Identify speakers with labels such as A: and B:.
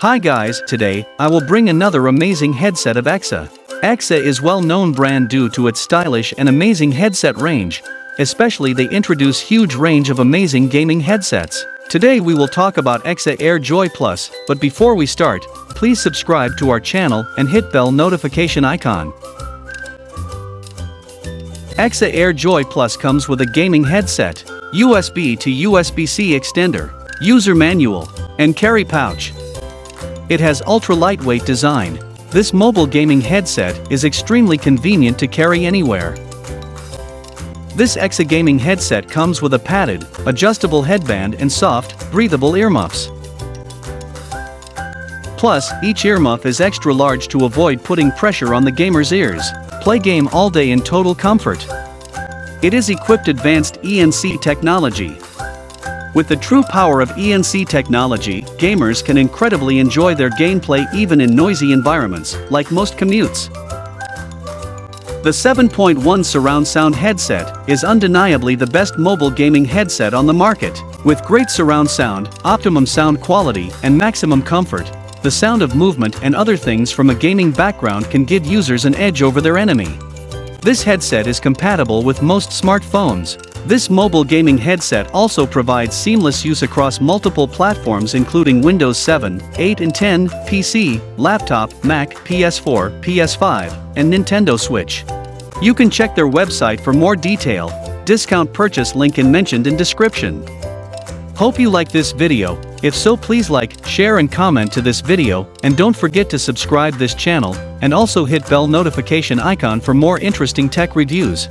A: Hi guys, today, I will bring another amazing headset of EKSA. EKSA is well-known brand due to its stylish and amazing headset range. Especially they introduce huge range of amazing gaming headsets. Today we will talk about EKSA Air Joy Plus, but before we start, please subscribe to our channel and hit bell notification icon. EKSA Air Joy Plus comes with a gaming headset, USB to USB-C extender, user manual, and carry pouch. It has ultra-lightweight design. This mobile gaming headset is extremely convenient to carry anywhere. This EKSA gaming headset comes with a padded, adjustable headband and soft, breathable earmuffs. Plus, each earmuff is extra large to avoid putting pressure on the gamer's ears. Play game all day in total comfort. It is equipped advanced ENC technology. With the true power of ENC technology, gamers can incredibly enjoy their gameplay even in noisy environments, like most commutes. The 7.1 surround sound headset is undeniably the best mobile gaming headset on the market. With great surround sound, optimum sound quality, and maximum comfort, the sound of movement and other things from a gaming background can give users an edge over their enemy. This headset is compatible with most smartphones. This mobile gaming headset also provides seamless use across multiple platforms including Windows 7, 8 and 10, PC, laptop, Mac, PS4, PS5, and Nintendo Switch. You can check their website for more detail. Discount purchase link mentioned in description. Hope you like this video. If so, please like, share and comment to this video, and don't forget to subscribe this channel, and also hit bell notification icon for more interesting tech reviews.